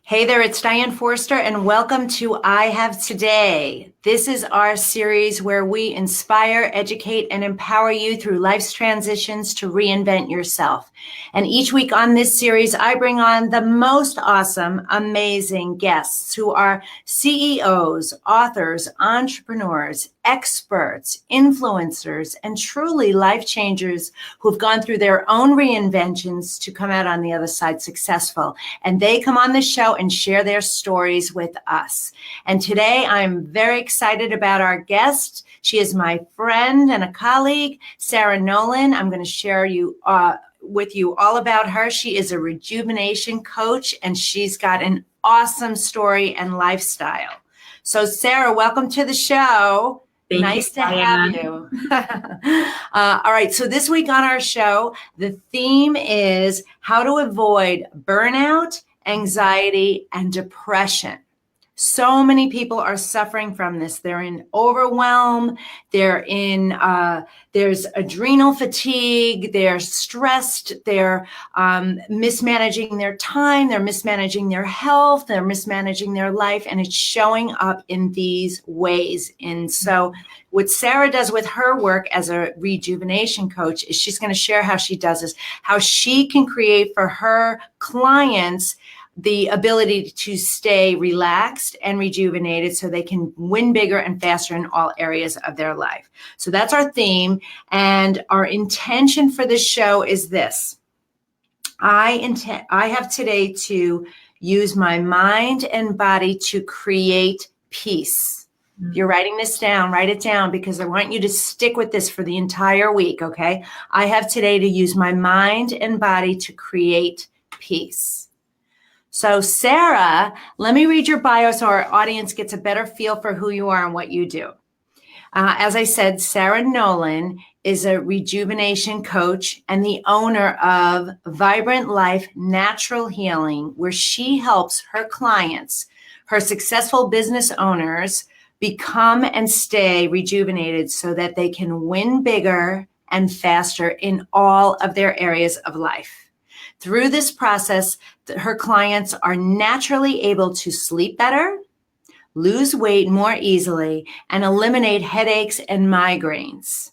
Hey there, it's Diane Forster, and welcome to I Have Today. This is our series where we inspire, educate, and empower you through life's transitions to reinvent yourself. And each week on this series, I bring on the most awesome, amazing guests who are CEOs, authors, entrepreneurs, experts, influencers, and truly life changers who've gone through their own reinventions to come out on the other side successful. And they come on the show and share their stories with us. And today I'm very excited about our guest. She is my friend and a colleague, Sarah Nolan. I'm going to share with you all about her. She is a rejuvenation coach, and she's got an awesome story and lifestyle. So Sarah, welcome to the show. Nice to have you. All right. So this week on our show, the theme is how to avoid burnout, anxiety, and depression. So many people are suffering from this. They're in overwhelm. There's adrenal fatigue. They're stressed. They're mismanaging their time. They're mismanaging their health. They're mismanaging their life. And it's showing up in these ways. And so what Sarah does with her work as a rejuvenation coach is she's going to share how she does this, how she can create for her clients the ability to stay relaxed and rejuvenated so they can win bigger and faster in all areas of their life. So that's our theme. And our intention for this show is this. I have today to use my mind and body to create peace. If you're writing this down, write it down, because I want you to stick with this for the entire week, okay? I have today to use my mind and body to create peace. So Sarah, let me read your bio so our audience gets a better feel for who you are and what you do. As I said, Sarah Nolan is a rejuvenation coach and the owner of Vibrant Life Natural Healing, where she helps her clients, her successful business owners, become and stay rejuvenated so that they can win bigger and faster in all of their areas of life. Through this process, her clients are naturally able to sleep better, lose weight more easily, and eliminate headaches and migraines.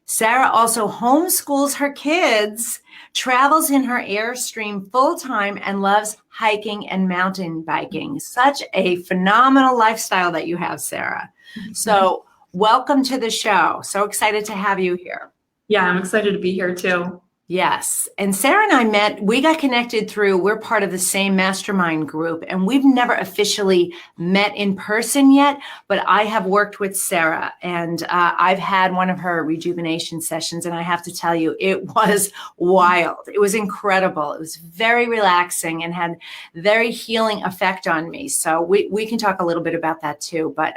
Sarah also homeschools her kids, travels in her Airstream full-time, and loves hiking and mountain biking. Such a phenomenal lifestyle that you have, Sarah. So welcome to the show. So excited to have you here. Yeah, I'm excited to be here too. Yes. And Sarah and I we got connected we're part of the same mastermind group, and we've never officially met in person yet, but I have worked with Sarah, and I've had one of her rejuvenation sessions, and I have to tell you, it was wild. It was incredible. It was very relaxing and had very healing effect on me. So we can talk a little bit about that too. But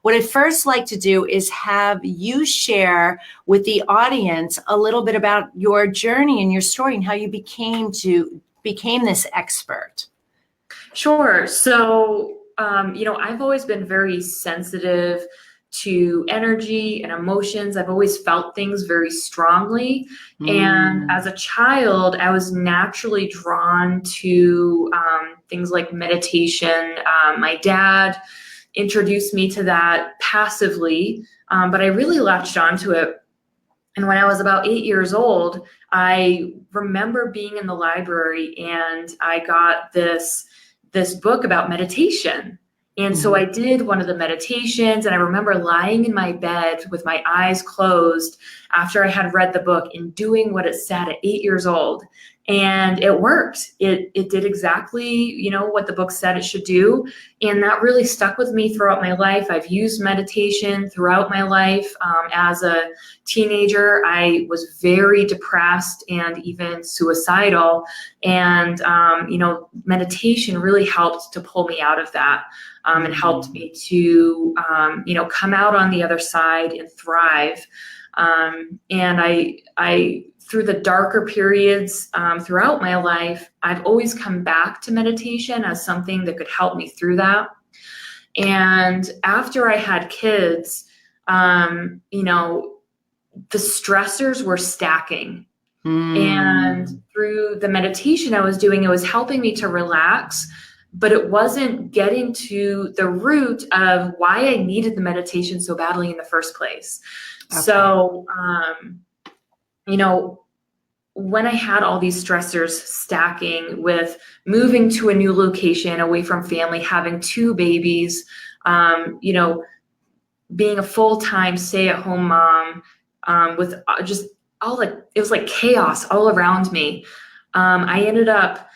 what I'd first like to do is have you share with the audience a little bit about your journey and your story and how you became this expert. Sure. So, I've always been very sensitive to energy and emotions. I've always felt things very strongly. And as a child, I was naturally drawn to things like meditation. My dad introduced me to that passively, but I really latched onto it. And when I was about 8 years old, I remember being in the library and I got this book about meditation. And so I did one of the meditations, and I remember lying in my bed with my eyes closed after I had read the book and doing what it said at 8 years old. And it worked. It did exactly, what the book said it should do. And that really stuck with me throughout my life. I've used meditation throughout my life. As a teenager, I was very depressed and even suicidal. And, meditation really helped to pull me out of that. And helped me to, come out on the other side and thrive. And I through the darker periods throughout my life, I've always come back to meditation as something that could help me through that. And after I had kids, the stressors were stacking. And through the meditation I was doing, it was helping me to relax. but it wasn't getting to the root of why I needed the meditation so badly in the first place. Okay. So, you know, when I had all these stressors stacking with moving to a new location away from family, having 2 babies, you know, being a full-time stay-at-home mom, with just all like, it was like chaos all around me. I ended up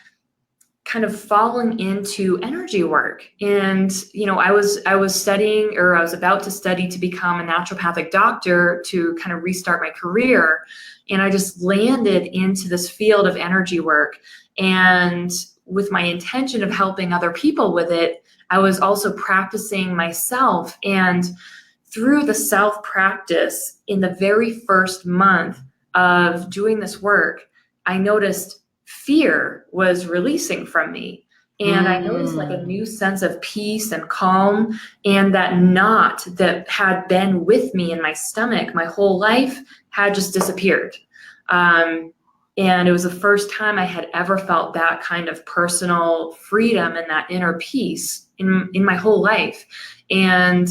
kind of falling into energy work. And, you know, I was studying, or I was about to study to become a naturopathic doctor to kind of restart my career. And I just landed into this field of energy work. And with my intention of helping other people with it, I was also practicing myself. And through the self-practice, in the very first month of doing this work, I noticed fear was releasing from me. And I noticed like a new sense of peace and calm, and that knot that had been with me in my stomach my whole life had just disappeared. And it was the first time I had ever felt that kind of personal freedom and that inner peace in my whole life. And,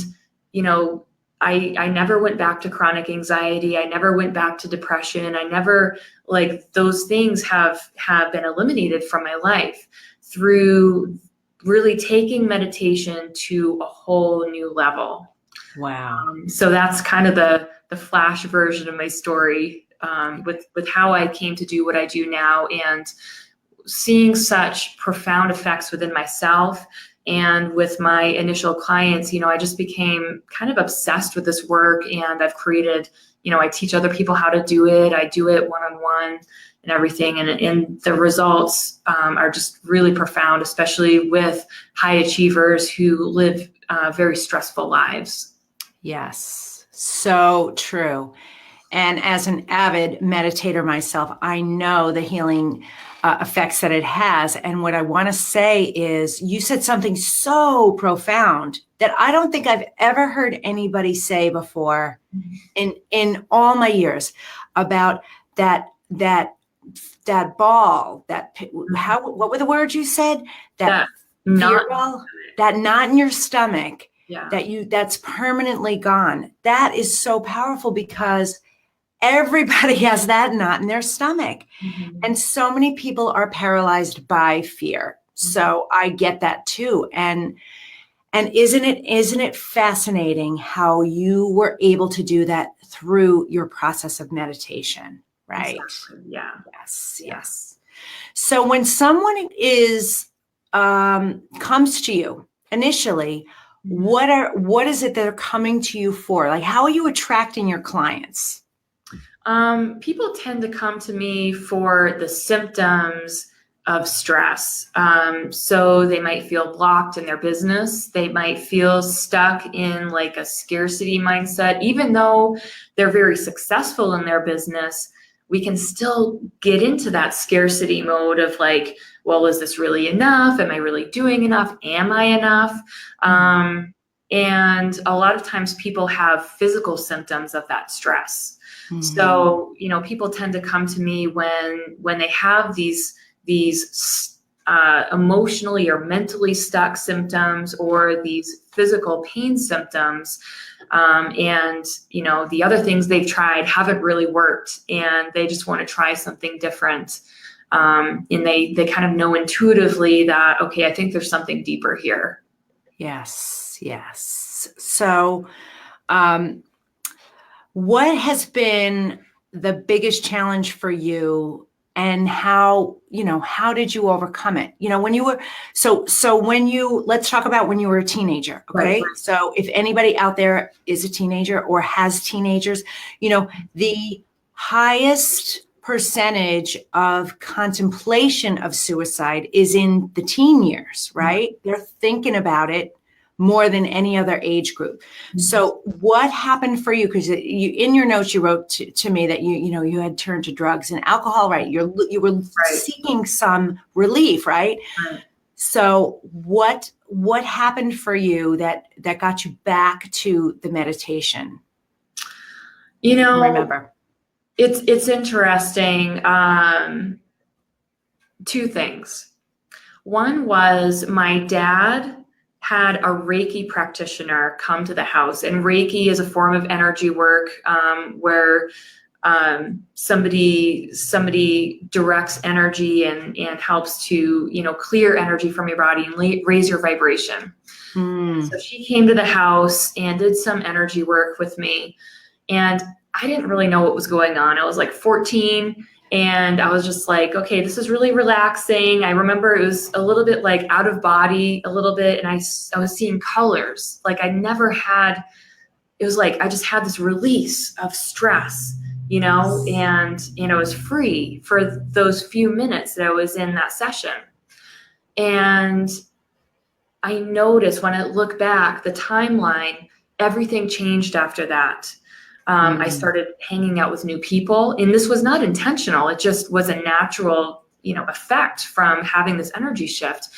you know, I never went back to chronic anxiety. I never went back to depression. I never, like, those things have been eliminated from my life through really taking meditation to a whole new level. Wow. So that's kind of the flash version of my story, with how I came to do what I do now, and seeing such profound effects within myself. And with my initial clients, you know, I just became kind of obsessed with this work, and I've created, you know, I teach other people how to do it. I do it one-on-one and everything. And the results are just really profound, especially with high achievers who live very stressful lives. Yes, so true. And as an avid meditator myself, I know the healing effects that it has. And what I want to say is, you said something so profound that I don't think I've ever heard anybody say before in all my years, about that ball, what were the words you said? That fear ball, that knot in your stomach, yeah, that's permanently gone. That is so powerful, because everybody has that knot in their stomach. Mm-hmm. And so many people are paralyzed by fear. Mm-hmm. So I get that too. And isn't it fascinating how you were able to do that through your process of meditation, right? Exactly. Yeah. Yes. So when someone comes to you initially, Mm-hmm. what is it that they're coming to you for? Like, how are you attracting your clients? People tend to come to me for the symptoms of stress. So they might feel blocked in their business. They might feel stuck in like a scarcity mindset. Even though they're very successful in their business, we can still get into that scarcity mode of like, well, is this really enough? Am I really doing enough? Am I enough? And a lot of times people have physical symptoms of that stress. Mm-hmm. So, you know, people tend to come to me when they have these emotionally or mentally stuck symptoms, or these physical pain symptoms. And, you know, the other things they've tried haven't really worked, and they just want to try something different. And they kind of know intuitively that, okay, I think there's something deeper here. Yes. So, what has been the biggest challenge for you, and how did you overcome it? You know, when you were, let's talk about when you were a teenager. Okay. Right. So if anybody out there is a teenager or has teenagers, you know, the highest percentage of contemplation of suicide is in the teen years, right? Mm-hmm. They're thinking about it more than any other age group. Mm-hmm. So what happened for you? Because in your notes, you wrote to me that you had turned to drugs and alcohol, right? You were right. Seeking some relief, right? So what happened for you that got you back to the meditation? You know, remember, it's interesting. Two things. One was my dad had a Reiki practitioner come to the house, and Reiki is a form of energy work where somebody directs energy and helps to, clear energy from your body and raise your vibration. So she came to the house and did some energy work with me, and I didn't really know what was going on. I was like 14, and I was just like, okay, this is really relaxing. I remember it was a little bit like out of body a little bit, and I was seeing colors. Like I never had, it was like I just had this release of stress, and I was free for those few minutes that I was in that session. And I noticed when I look back, the timeline, everything changed after that. I started hanging out with new people, and this was not intentional. It just was a natural, effect from having this energy shift.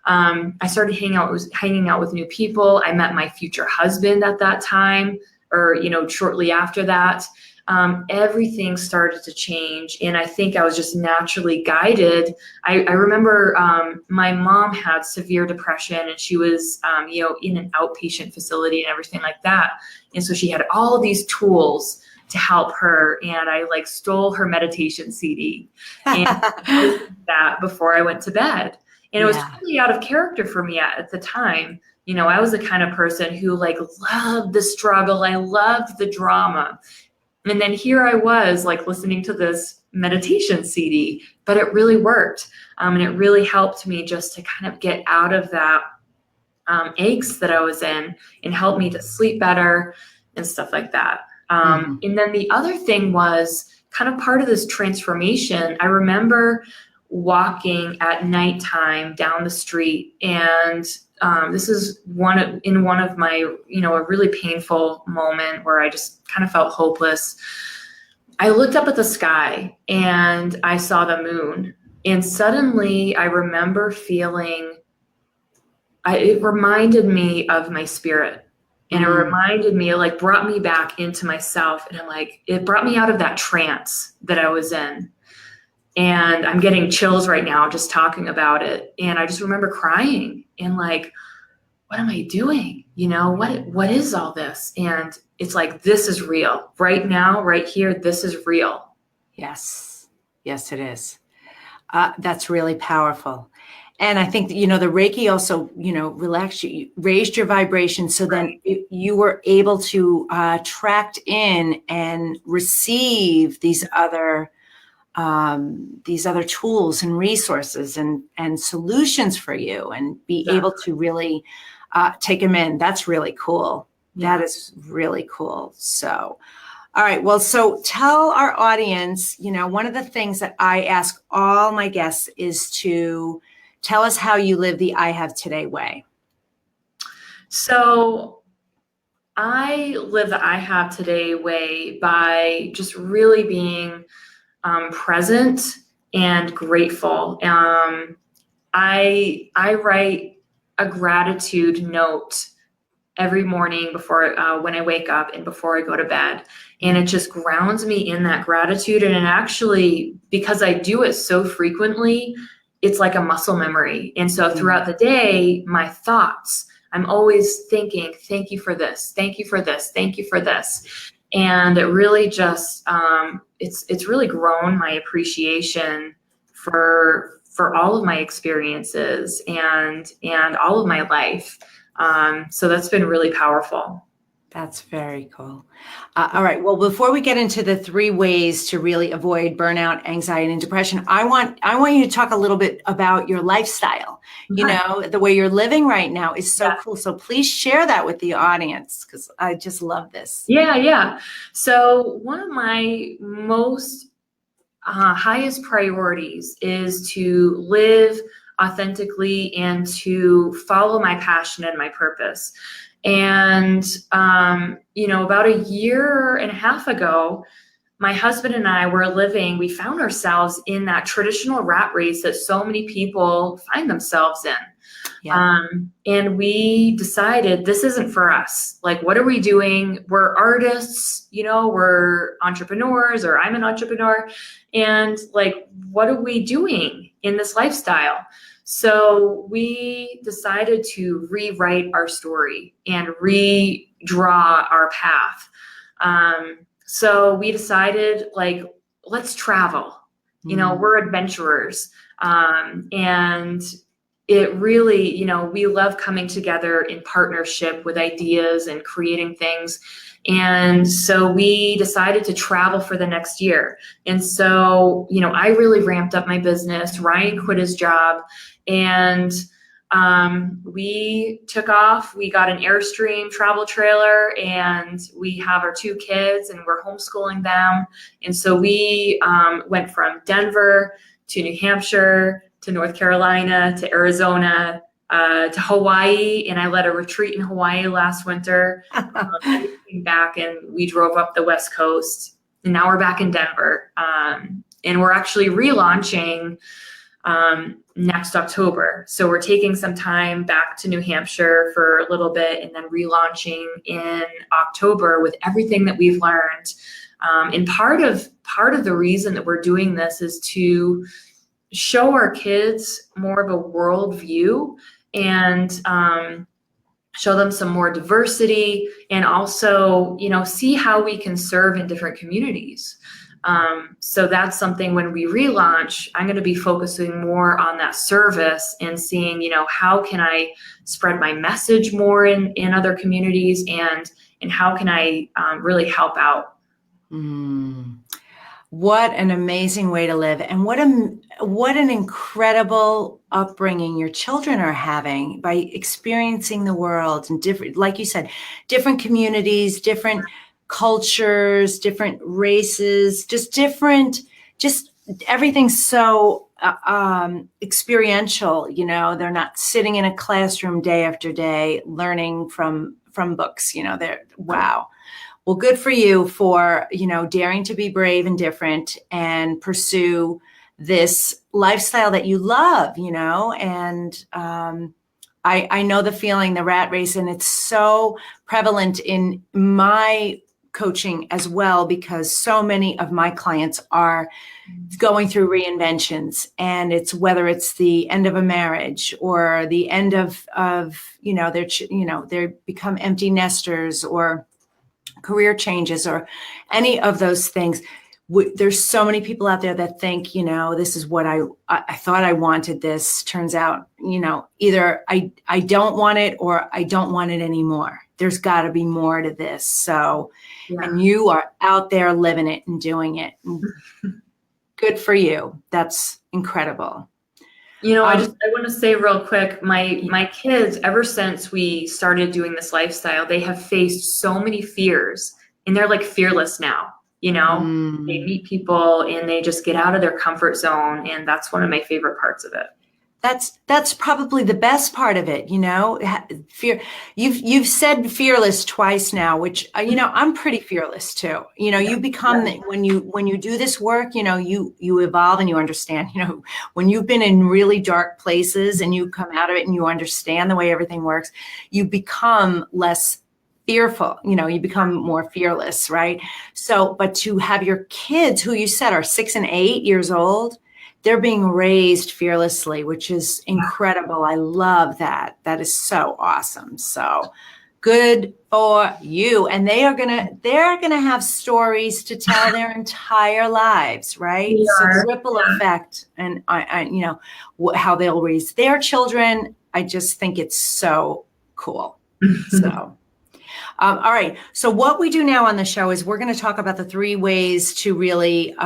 I started hanging out with new people. I met my future husband at that time, or, shortly after that. Everything started to change, and I think I was just naturally guided. I remember my mom had severe depression, and she was, in an outpatient facility and everything like that. And so she had all of these tools to help her, and I stole her meditation CD and listened to that before I went to bed. And it was totally out of character for me at the time. I was the kind of person who loved the struggle. I loved the drama. And then here I was listening to this meditation CD, but it really worked. And it really helped me just to kind of get out of that angst that I was in, and helped me to sleep better and stuff like that. And then the other thing was kind of part of this transformation. I remember walking at nighttime down the street, and this is one of my, a really painful moment where I just kind of felt hopeless. I looked up at the sky and I saw the moon, and suddenly I remember feeling, it reminded me of my spirit, and it reminded me, it brought me back into myself, and it brought me out of that trance that I was in. And I'm getting chills right now just talking about it. And I just remember crying and what am I doing? What is all this? And it's this is real right now, right here. This is real. Yes. Yes, it is. That's really powerful. And I think, the Reiki also, relaxed you, raised your vibration. So then you were able to tract in and receive these other tools and resources and solutions for you, and be able to really take them in. That's really cool. Yeah. That is really cool. So, all right. Well, so tell our audience, one of the things that I ask all my guests is to tell us how you live the I Have Today way. So I live the I Have Today way by just really being present and grateful. I write a gratitude note every morning before when I wake up and before I go to bed, and it just grounds me in that gratitude. And it actually, because I do it so frequently, it's like a muscle memory. And so throughout the day, my thoughts, I'm always thinking, thank you for this, thank you for this, thank you for this. And it really just, it's really grown my appreciation for all of my experiences and all of my life. So that's been really powerful. That's very cool. All right. Well, before we get into the 3 ways to really avoid burnout, anxiety, and depression, I want you to talk a little bit about your lifestyle. The way you're living right now is so cool. So please share that with the audience, because I just love this. Yeah. So one of my most highest priorities is to live authentically and to follow my passion and my purpose. And, about a year and a half ago, my husband and I we found ourselves in that traditional rat race that so many people find themselves in. And we decided this isn't for us. Like, what are we doing? We're artists, we're entrepreneurs, or I'm an entrepreneur. And like, what are we doing in this lifestyle? So we decided to rewrite our story and redraw our path. So we decided, like, let's travel. We're adventurers. And it really, we love coming together in partnership with ideas and creating things. And so we decided to travel for the next year. And so, I really ramped up my business. Ryan quit his job, and we took off. We got an Airstream travel trailer, and we have our 2 kids, and we're homeschooling them. And so we went from Denver to New Hampshire to North Carolina to Arizona to Hawaii, and I led a retreat in Hawaii last winter. And we came back and we drove up the West Coast, and now we're back in Denver. And we're actually relaunching next October. So we're taking some time back to New Hampshire for a little bit, and then relaunching in October with everything that we've learned. And part of the reason that we're doing this is to show our kids more of a world view, and show them some more diversity, and also, see how we can serve in different communities. So that's something when we relaunch, I'm going to be focusing more on that service and seeing, how can I spread my message more in other communities, and how can I really help out. What an amazing way to live, and what an incredible upbringing your children are having by experiencing the world and different, like you said, different communities, different cultures, different races, just everything's so experiential. They're not sitting in a classroom day after day learning from books. They're wow. Well, good for you for, daring to be brave and different and pursue this lifestyle that you love, and I know the feeling, the rat race, and it's so prevalent in my coaching as well, because so many of my clients are going through reinventions, and it's whether it's the end of a marriage or the end of they become empty nesters, or career changes, or any of those things. There's so many people out there that think, this is what I thought I wanted. This turns out, either I don't want it, or I don't want it anymore. There's got to be more to this. So, and you are out there living it and doing it. Good for you. That's incredible. I want to say real quick, my kids, ever since we started doing this lifestyle, they have faced so many fears, and they're like fearless now. They meet people and they just get out of their comfort zone, and that's one of my favorite parts of it. That's probably the best part of it, fear. You've said fearless twice now, which, I'm pretty fearless too. You become, when you do this work, you evolve and you understand, when you've been in really dark places and you come out of it and you understand the way everything works, you become less fearful, you become more fearless, right? So, but to have your kids, who you said are 6 and 8 years old, they're being raised fearlessly, which is incredible. I love that. That is so awesome. So good for you. And they're gonna have stories to tell their entire lives, right? So the ripple effect, and how they'll raise their children. I just think it's so cool. So. All right. So what we do now on the show is we're going to talk about the 3 ways to really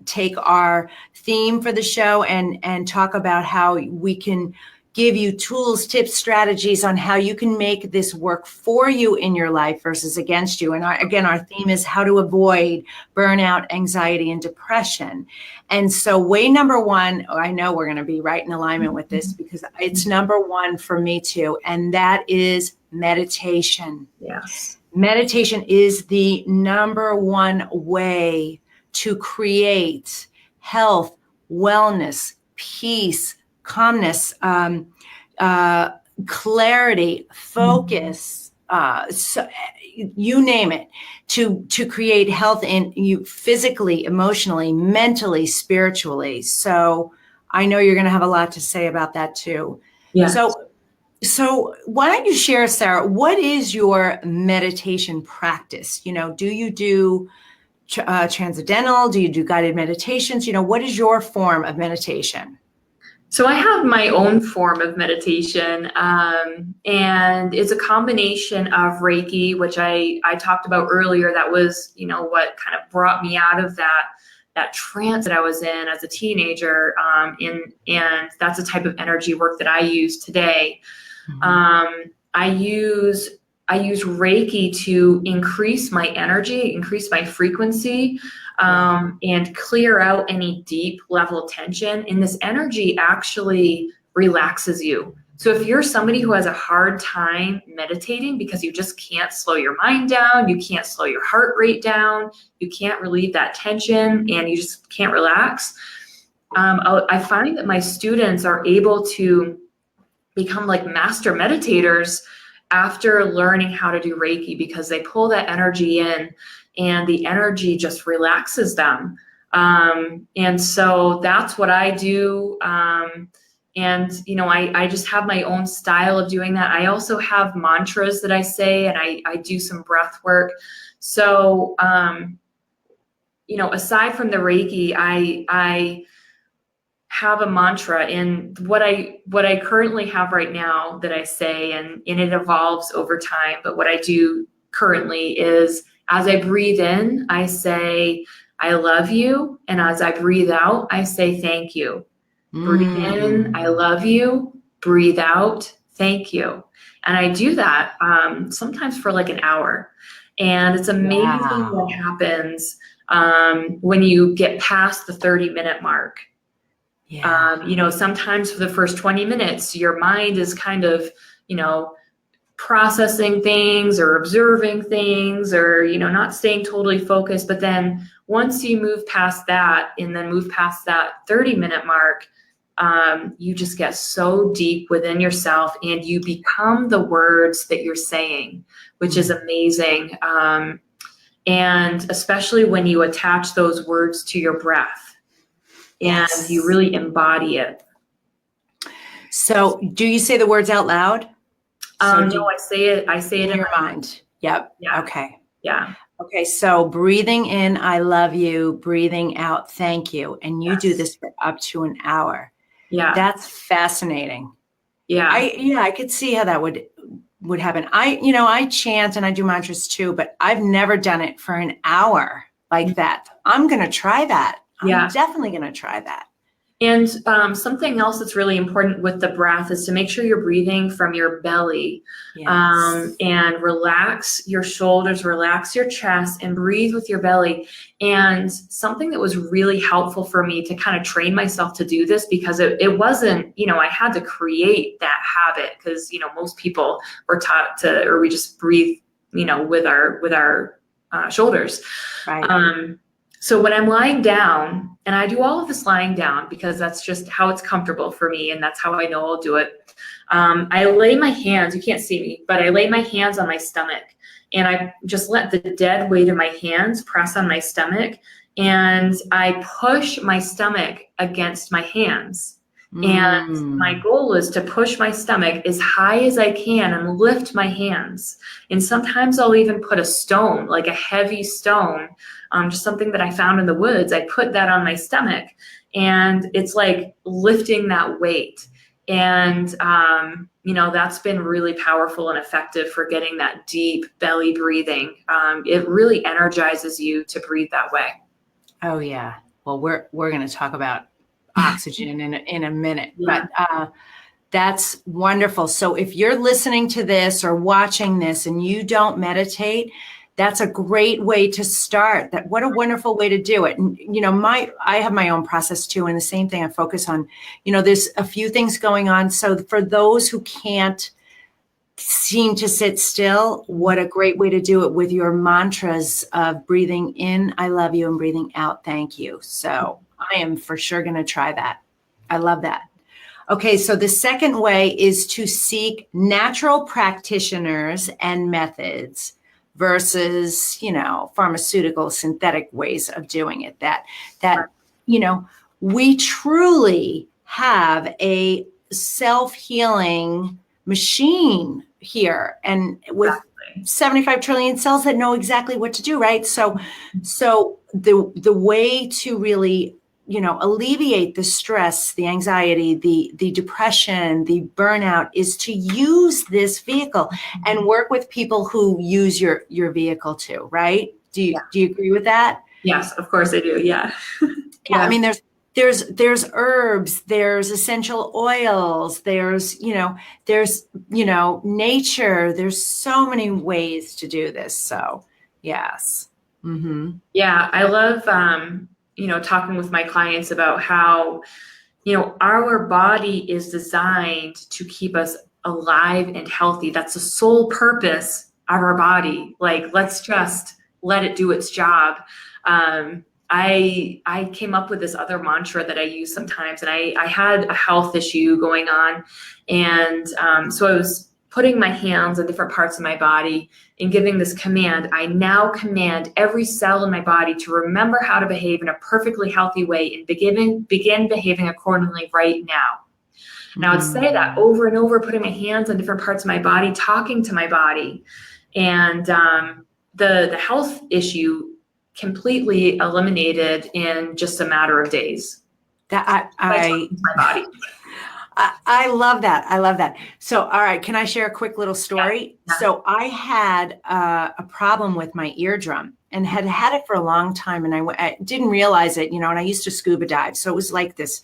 take our theme for the show and talk about how we can give you tools, tips, strategies on how you can make this work for you in your life versus against you. And our theme is how to avoid burnout, anxiety, and depression. And so way number 1, I know we're going to be right in alignment with this because it's number 1 for me too. And that is meditation. Yes. Meditation is the number 1 way to create health, wellness, peace, calmness, clarity, focus, so, you name it, to create health in you physically, emotionally, mentally, spiritually. So I know you're going to have a lot to say about that too. Yeah. So why don't you share, Sarah, what is your meditation practice? Do you do transcendental? Do you do guided meditations? What is your form of meditation? So I have my own form of meditation, and it's a combination of Reiki, which I talked about earlier. That was, what kind of brought me out of that trance that I was in as a teenager, and that's the type of energy work that I use today. Mm-hmm. I use Reiki to increase my energy, increase my frequency, and clear out any deep level tension. And this energy actually relaxes you. So if you're somebody who has a hard time meditating because you just can't slow your mind down, you can't slow your heart rate down, you can't relieve that tension, and you just can't relax, I find that my students are able to become like master meditators after learning how to do Reiki, because they pull that energy in and the energy just relaxes them. And so that's what I do. And, I just have my own style of doing that. I also have mantras that I say, and I do some breath work. So, aside from the Reiki, I have a mantra, and what I currently have right now that I say, and it evolves over time, but what I do currently is, as I breathe in, I say, I love you. And as I breathe out, I say, thank you. Breathe in, I love you. Breathe out, thank you. And I do that sometimes for like an hour. And it's amazing what happens when you get past the 30-minute mark. Yeah. Sometimes for the first 20 minutes, your mind is kind of, processing things or observing things, or, not staying totally focused. But then once you move past that, and then move past that 30-minute mark, you just get so deep within yourself, and you become the words that you're saying, which is amazing. And especially when you attach those words to your breath. And you really embody it. So do you say the words out loud? No, I say it in your mind. Yep. Yeah. Okay. Yeah. Okay. So breathing in, I love you. Breathing out, thank you. And you do this for up to an hour. Yeah. That's fascinating. Yeah. I could see how that would happen. I chant and I do mantras too, but I've never done it for an hour like that. I'm going to try that. I'm definitely going to try that. And something else that's really important with the breath is to make sure you're breathing from your belly. Yes. And relax your shoulders, relax your chest, and breathe with your belly. And something that was really helpful for me to kind of train myself to do this, because it wasn't, I had to create that habit, because, most people were taught to, or we just breathe, with our shoulders. Right. So when I'm lying down, and I do all of this lying down because that's just how it's comfortable for me, and that's how I know I'll do it. I lay my hands, you can't see me, but I lay my hands on my stomach, and I just let the dead weight of my hands press on my stomach, and I push my stomach against my hands. And my goal is to push my stomach as high as I can and lift my hands. And sometimes I'll even put a stone, like a heavy stone, just something that I found in the woods. I put that on my stomach, and it's like lifting that weight. And, that's been really powerful and effective for getting that deep belly breathing. It really energizes you to breathe that way. Oh, yeah. Well, we're going to talk about oxygen in a minute, but that's wonderful. So if you're listening to this or watching this and you don't meditate, that's a great way to start. What a wonderful way to do it. And, I have my own process too. And the same thing I focus on, there's a few things going on. So for those who can't seem to sit still, what a great way to do it with your mantras of breathing in, I love you, and breathing out, thank you. So I am for sure going to try that. I love that. Okay, so the second way is to seek natural practitioners and methods versus, pharmaceutical synthetic ways of doing it. That, you know, we truly have a self-healing machine here, and with 75 trillion cells that know exactly what to do, right? So the way to really alleviate the stress, the anxiety, the depression, the burnout is to use this vehicle and work with people who use your vehicle too, right? Do you agree with that? Yes, of course I do. Yeah. Yeah. I mean, there's herbs, there's essential oils, there's nature. There's so many ways to do this. So yes. Mm-hmm. Yeah, I love talking with my clients about how, our body is designed to keep us alive and healthy. That's the sole purpose of our body. Like, let's just let it do its job. I came up with this other mantra that I use sometimes, and I had a health issue going on. And so I was putting my hands on different parts of my body and giving this command. I now command every cell in my body to remember how to behave in a perfectly healthy way and begin behaving accordingly right now. And I would say that over and over, putting my hands on different parts of my body, talking to my body. And the health issue completely eliminated in just a matter of days. That my body. I love that. I love that. So, all right, can I share a quick little story? Yeah. So I had a problem with my eardrum and had had it for a long time, and I didn't realize it, and I used to scuba dive. So it was like this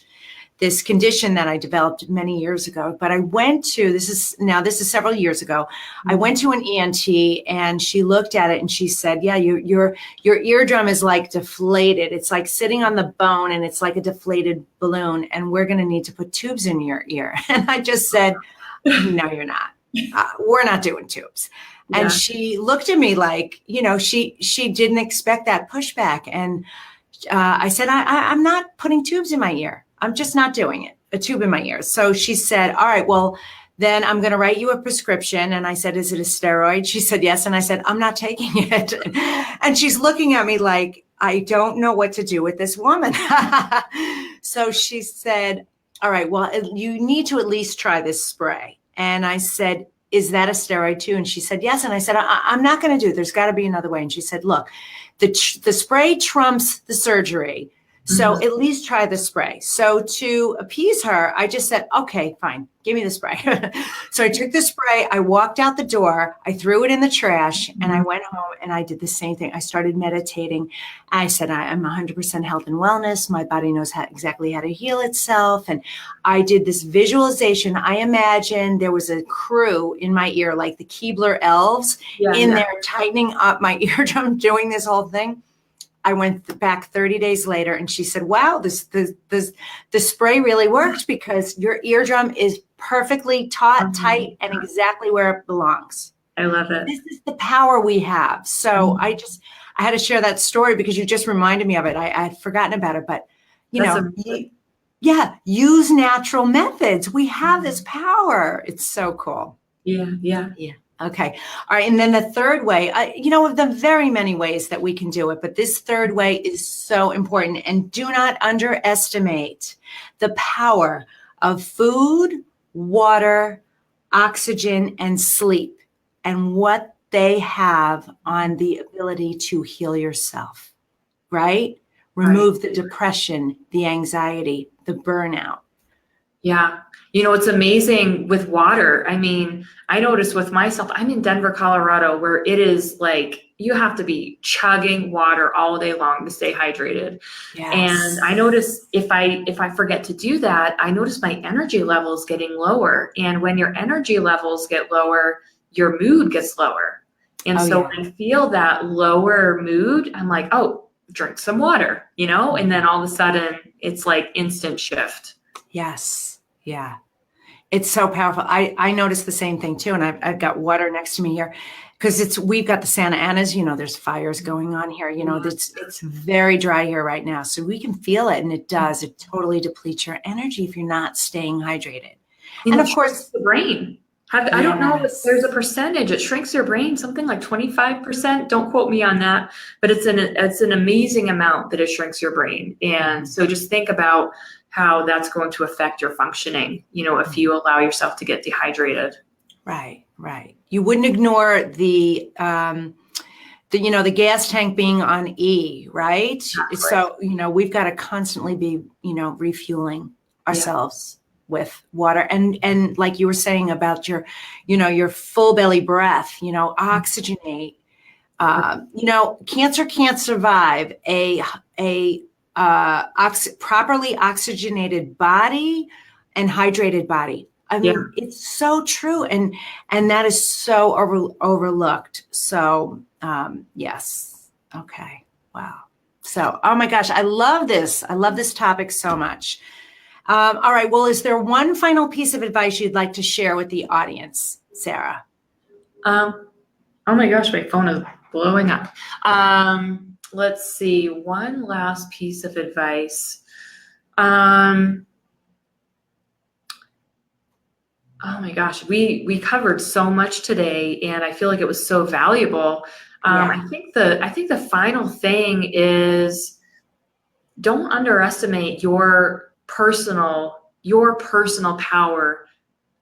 condition that I developed many years ago. But I went to, this is several years ago, I went to an ENT, and she looked at it and she said, yeah, your eardrum is like deflated. It's like sitting on the bone, and it's like a deflated balloon, and we're going to need to put tubes in your ear. And I just said, no, you're not. We're not doing tubes. Yeah. And she looked at me like, she didn't expect that pushback. And I said, I'm not putting tubes in my ear. I'm just not doing it, a tube in my ear. So she said, all right, well, then I'm going to write you a prescription. And I said, is it a steroid? She said, yes. And I said, I'm not taking it. And she's looking at me like, I don't know what to do with this woman. So she said, all right, well, you need to at least try this spray. And I said, is that a steroid too? And she said, yes. And I said, I'm not going to do it. There's got to be another way. And she said, look, the spray trumps the surgery. So at least try the spray. So to appease her, I just said, okay, fine, give me the spray. So I took the spray, I walked out the door, I threw it in the trash, and I went home and I did the same thing. I started meditating. I said, I'm 100% health and wellness. My body knows exactly how to heal itself. And I did this visualization. I imagined there was a crew in my ear, like the Keebler elves there, tightening up my eardrum, doing this whole thing. I went back 30 days later, and she said, wow, the spray really worked because your eardrum is perfectly tight and exactly where it belongs. I love it. This is the power we have. So I had to share that story because you just reminded me of it. I had forgotten about it, but use natural methods. We have this power. It's so cool. Yeah. Okay. All right. And then the third way, of the very many ways that we can do it, but this third way is so important. And do not underestimate the power of food, water, oxygen, and sleep, and what they have on the ability to heal yourself, right? Remove the depression, the anxiety, the burnout. Yeah. It's amazing with water. I mean, I noticed with myself, I'm in Denver, Colorado, where it is like, you have to be chugging water all day long to stay hydrated. Yes. And I notice if I forget to do that, I notice my energy levels getting lower. And when your energy levels get lower, your mood gets lower. And when I feel that lower mood, I'm like, oh, drink some water, and then all of a sudden it's like instant shift. Yes. Yeah. It's so powerful. I noticed the same thing too. And I've got water next to me here because we've got the Santa Anas, there's fires going on here, it's very dry here right now. So we can feel it, and it totally depletes your energy if you're not staying hydrated. And of course, the brain. I don't know if there's a percentage. It shrinks your brain, something like 25%. Don't quote me on that, but it's an amazing amount that it shrinks your brain. And so just think about how that's going to affect your functioning, if you allow yourself to get dehydrated. Right. You wouldn't ignore the gas tank being on E, right? So, we've got to constantly be, refueling ourselves with water. And like you were saying about your full belly breath, oxygenate. Cancer can't survive a properly oxygenated body and hydrated body. I mean, it's so true. And that is so overlooked. So, yes. Okay. Wow. So, oh my gosh, I love this. I love this topic so much. All right. Well, is there one final piece of advice you'd like to share with the audience, Sarah? Oh my gosh, my phone is blowing up. Let's see. One last piece of advice. Oh my gosh, we covered so much today, and I feel like it was so valuable. I think the final thing is, don't underestimate your personal power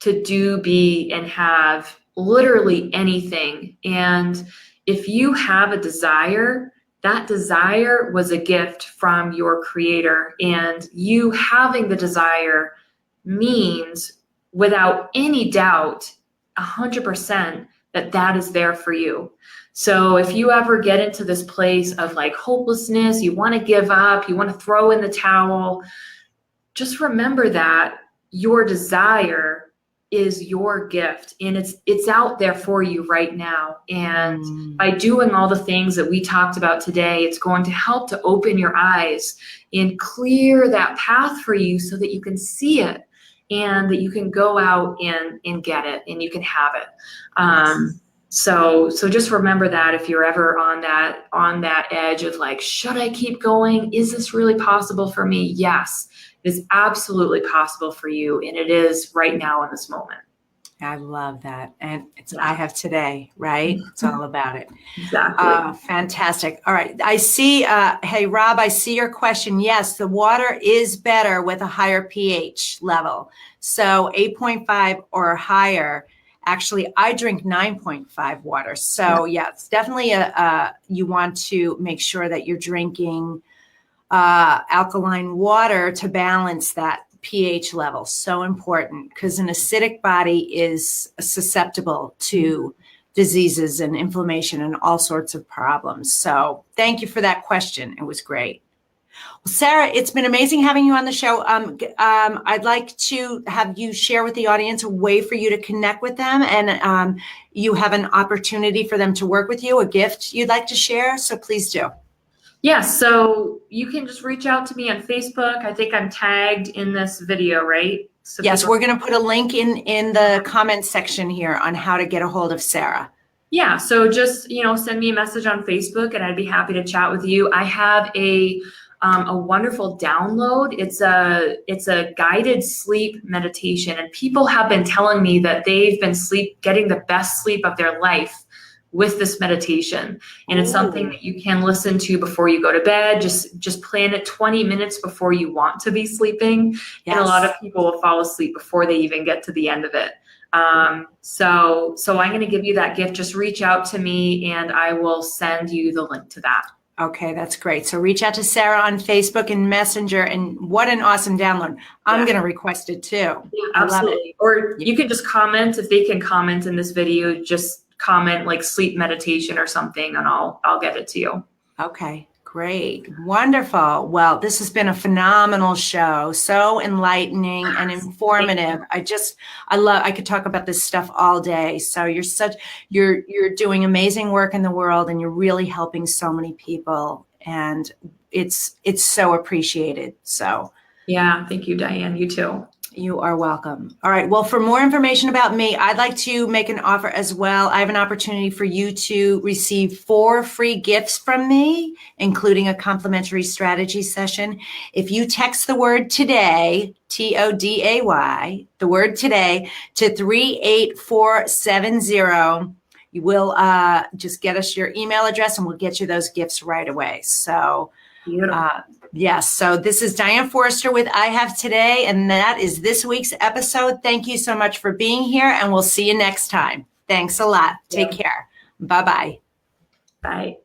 to do, be, and have literally anything. And if you have a desire, that desire was a gift from your creator, and you having the desire means, without any doubt, 100%, that is there for you. So if you ever get into this place of like hopelessness, you want to give up, you want to throw in the towel, just remember that your desire is your gift, and it's out there for you right now. And by doing all the things that we talked about today, it's going to help to open your eyes and clear that path for you so that you can see it, and that you can go out and get it, and you can have it. So just remember that if you're ever on that edge of like, should I keep going? Is this really possible for me? Yes, it is absolutely possible for you, and it is right now in this moment. I love that. And I have today, right? It's all about it. Exactly. Fantastic. All right. I see, hey, Rob, I see your question. Yes, the water is better with a higher pH level. So 8.5 or higher. Actually, I drink 9.5 water. So yeah, it's definitely you want to make sure that you're drinking alkaline water to balance that pH level. So important, because an acidic body is susceptible to diseases and inflammation and all sorts of problems. So thank you for that question. It was great. Well, Sarah, it's been amazing having you on the show. I'd like to have you share with the audience a way for you to connect with them, and you have an opportunity for them to work with you, a gift you'd like to share. So please do. Yeah, so you can just reach out to me on Facebook. I think I'm tagged in this video, right? So yes, we're going to put a link in the comments section here on how to get a hold of Sarah. Yeah, so just, send me a message on Facebook, and I'd be happy to chat with you. I have a wonderful download. It's a guided sleep meditation, and people have been telling me that they've been getting the best sleep of their life with this meditation. And it's something that you can listen to before you go to bed. Just plan it 20 minutes before you want to be sleeping. Yes. And a lot of people will fall asleep before they even get to the end of it. So I'm going to give you that gift. Just reach out to me, and I will send you the link to that. Okay, that's great. So reach out to Sarah on Facebook and Messenger, and what an awesome download. I'm going to request it too. Yeah, absolutely. I love it. Or you can just comment. If they can comment in this video, just comment like sleep meditation or something, and I'll get it to you. Okay, great. Wonderful. Well, this has been a phenomenal show. So enlightening and informative. I could talk about this stuff all day. So you're doing amazing work in the world, and you're really helping so many people, and it's so appreciated. So yeah, thank you, Diane. You too. You are welcome. All right. Well, for more information about me, I'd like to make an offer as well. I have an opportunity for you to receive 4 free gifts from me, including a complimentary strategy session. If you text the word today, TODAY, the word today, to 38470, you will just get us your email address and we'll get you those gifts right away. So, yes. So this is Diane Forrester with I Have Today, and that is this week's episode. Thank you so much for being here, and we'll see you next time. Thanks a lot. Take care. Bye-bye. Bye.